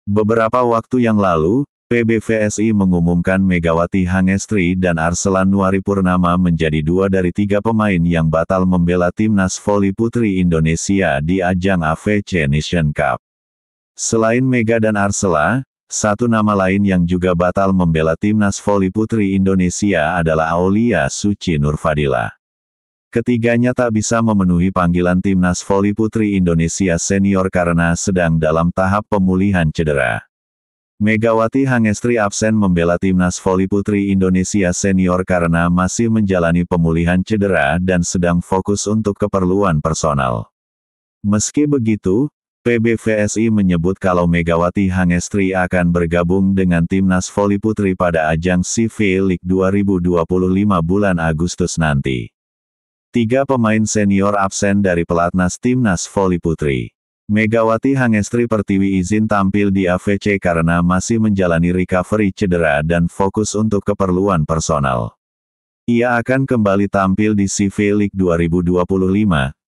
Beberapa waktu yang lalu, PBVSI mengumumkan Megawati Hangestri dan Arselan Nuaripurnama menjadi 2 dari 3 pemain yang batal membela timnas voli putri Indonesia di ajang AFC Nation Cup. Selain Mega dan Arsela, satu nama lain yang juga batal membela timnas voli putri Indonesia adalah Aulia Suci Nurfadila. Ketiganya tak bisa memenuhi panggilan timnas voli putri Indonesia senior karena sedang dalam tahap pemulihan cedera. Megawati Hangestri absen membela timnas voli putri Indonesia senior karena masih menjalani pemulihan cedera dan sedang fokus untuk keperluan personal. Meski begitu, PBVSI menyebut kalau Megawati Hangestri akan bergabung dengan timnas voli putri pada ajang CV League 2025 bulan Agustus nanti. 3 pemain senior absen dari pelatnas timnas voli putri. Megawati Hangestri Pertiwi izin tampil di AFC karena masih menjalani recovery cedera dan fokus untuk keperluan personal. Ia akan kembali tampil di CV League 2025,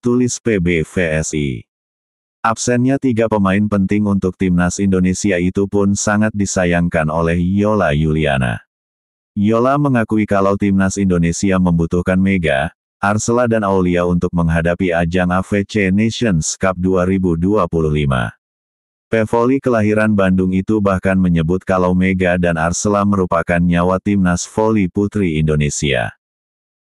tulis PBVSI. Absennya 3 pemain penting untuk timnas Indonesia itu pun sangat disayangkan oleh Yola Yuliana. Yola mengakui kalau timnas Indonesia membutuhkan Mega, Arsela dan Aulia untuk menghadapi ajang AFC Nations Cup 2025. Pevoli kelahiran Bandung itu bahkan menyebut kalau Mega dan Arsela merupakan nyawa timnas voli putri Indonesia.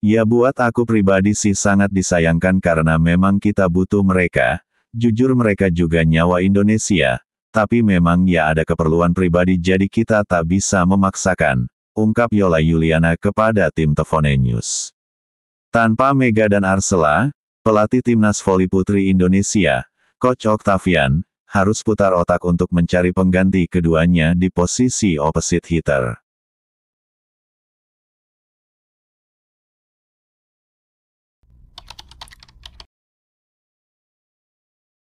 Ya buat aku pribadi sih sangat disayangkan karena memang kita butuh mereka, jujur mereka juga nyawa Indonesia, tapi memang ya ada keperluan pribadi jadi kita tak bisa memaksakan, ungkap Yola Yuliana kepada tim Tefone News. Tanpa Mega dan Arsela, pelatih timnas voli putri Indonesia, Coach Octavian, harus putar otak untuk mencari pengganti keduanya di posisi opposite hitter.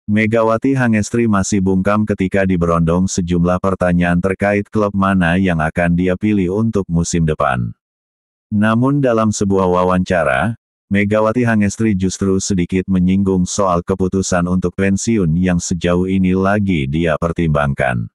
Megawati Hangestri masih bungkam ketika diberondong sejumlah pertanyaan terkait klub mana yang akan dia pilih untuk musim depan. Namun dalam sebuah wawancara, Megawati Hangestri justru sedikit menyinggung soal keputusan untuk pensiun yang sejauh ini lagi dia pertimbangkan.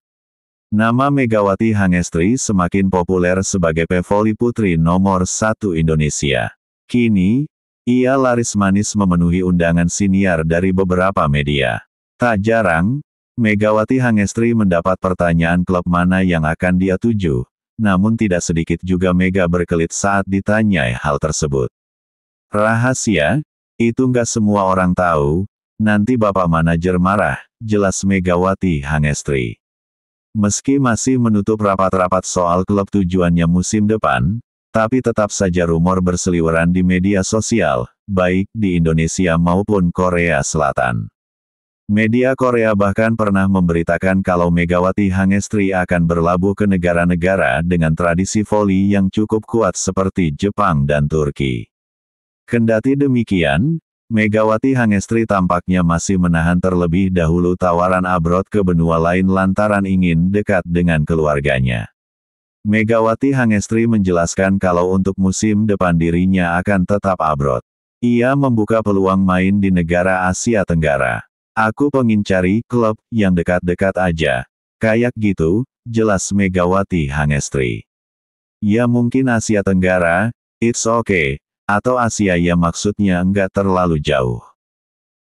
Nama Megawati Hangestri semakin populer sebagai pevoli putri nomor 1 Indonesia. Kini, ia laris manis memenuhi undangan siniar dari beberapa media. Tak jarang, Megawati Hangestri mendapat pertanyaan klub mana yang akan dia tuju. Namun tidak sedikit juga Mega berkelit saat ditanyai hal tersebut. Rahasia, itu nggak semua orang tahu, nanti bapak manajer marah, jelas Megawati Hangestri. Meski masih menutup rapat-rapat soal klub tujuannya musim depan, tapi tetap saja rumor berseliweran di media sosial, baik di Indonesia maupun Korea Selatan. Media Korea bahkan pernah memberitakan kalau Megawati Hangestri akan berlabuh ke negara-negara dengan tradisi voli yang cukup kuat seperti Jepang dan Turki. Kendati demikian, Megawati Hangestri tampaknya masih menahan terlebih dahulu tawaran abroad ke benua lain lantaran ingin dekat dengan keluarganya. Megawati Hangestri menjelaskan kalau untuk musim depan dirinya akan tetap abroad. Ia membuka peluang main di negara Asia Tenggara. Aku pengen cari klub yang dekat-dekat aja. Kayak gitu, jelas Megawati Hangestri. Ya mungkin Asia Tenggara, it's okay. Atau Asia ya maksudnya enggak terlalu jauh.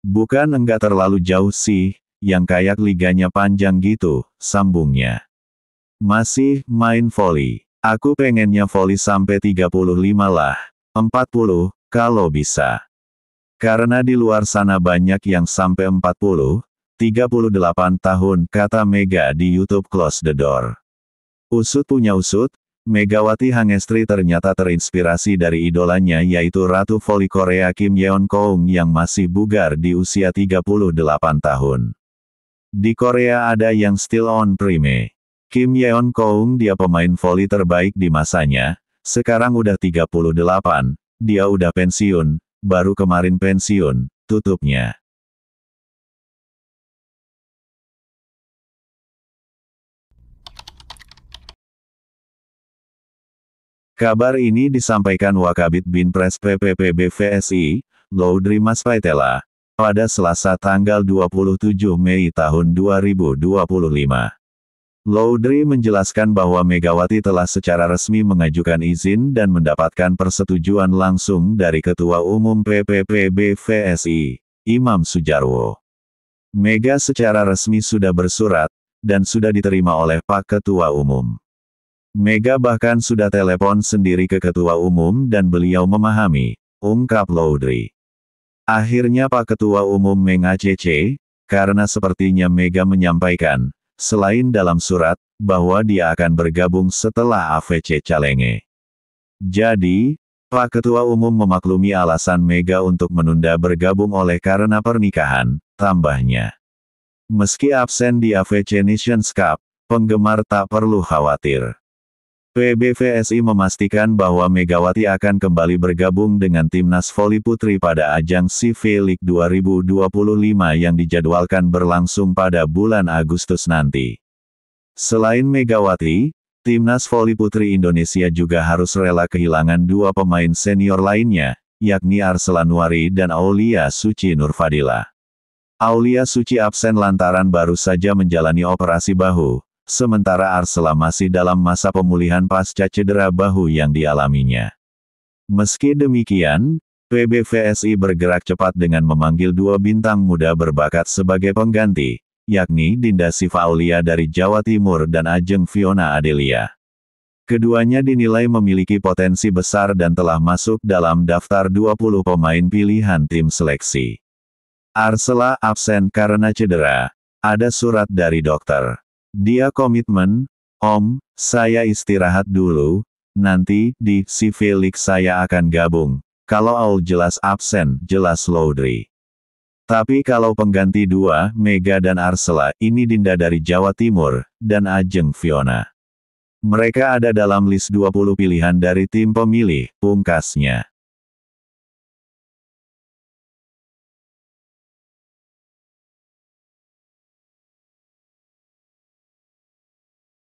Bukan enggak terlalu jauh sih, yang kayak liganya panjang gitu, sambungnya. Masih main voli. Aku pengennya voli sampai 35 lah. 40, kalau bisa. Karena di luar sana banyak yang sampai 40, 38 tahun, kata Mega di YouTube Close the Door. Usut punya usut, Megawati Hangestri ternyata terinspirasi dari idolanya yaitu Ratu Voli Korea Kim Yeon-keung yang masih bugar di usia 38 tahun. Di Korea ada yang still on prime. Kim Yeon-keung dia pemain voli terbaik di masanya, sekarang udah 38, dia udah pensiun. Baru kemarin pensiun, tutupnya. Kabar ini disampaikan Wakabit Binpres PPPBVSI, Laudri Maspaitela, pada Selasa tanggal 27 Mei tahun 2025. Laudri menjelaskan bahwa Megawati telah secara resmi mengajukan izin dan mendapatkan persetujuan langsung dari Ketua Umum PPPB VSI, Imam Sujarwo. Mega secara resmi sudah bersurat, dan sudah diterima oleh Pak Ketua Umum. Mega bahkan sudah telepon sendiri ke Ketua Umum dan beliau memahami, ungkap Laudri. Akhirnya Pak Ketua Umum meng-ACC, karena sepertinya Mega menyampaikan, selain dalam surat, bahwa dia akan bergabung setelah AVC Calenge. Jadi, Pak Ketua Umum memaklumi alasan Mega untuk menunda bergabung oleh karena pernikahan, tambahnya. Meski absen di AVC Nations Cup, penggemar tak perlu khawatir. PBVSI memastikan bahwa Megawati akan kembali bergabung dengan Timnas Voli Putri pada ajang CV League 2025 yang dijadwalkan berlangsung pada bulan Agustus nanti. Selain Megawati, Timnas Voli Putri Indonesia juga harus rela kehilangan dua pemain senior lainnya, yakni Arsela Nuari dan Aulia Suci Nurfadila. Aulia Suci absen lantaran baru saja menjalani operasi bahu, sementara Arsela masih dalam masa pemulihan pasca cedera bahu yang dialaminya. Meski demikian, PBVSI bergerak cepat dengan memanggil dua bintang muda berbakat sebagai pengganti, yakni Dinda Siva Aulia dari Jawa Timur dan Ajeng Fiona Adelia. Keduanya dinilai memiliki potensi besar dan telah masuk dalam daftar 20 pemain pilihan tim seleksi. Arsela absen karena cedera. Ada surat dari dokter. Dia komitmen, "Om, saya istirahat dulu, nanti, di CV League saya akan gabung. Kalau Aul jelas absen, jelas Laudri. Tapi kalau pengganti dua, Mega dan Arsela, ini Dinda dari Jawa Timur, dan Ajeng Fiona. Mereka ada dalam list 20 pilihan dari tim pemilih," pungkasnya.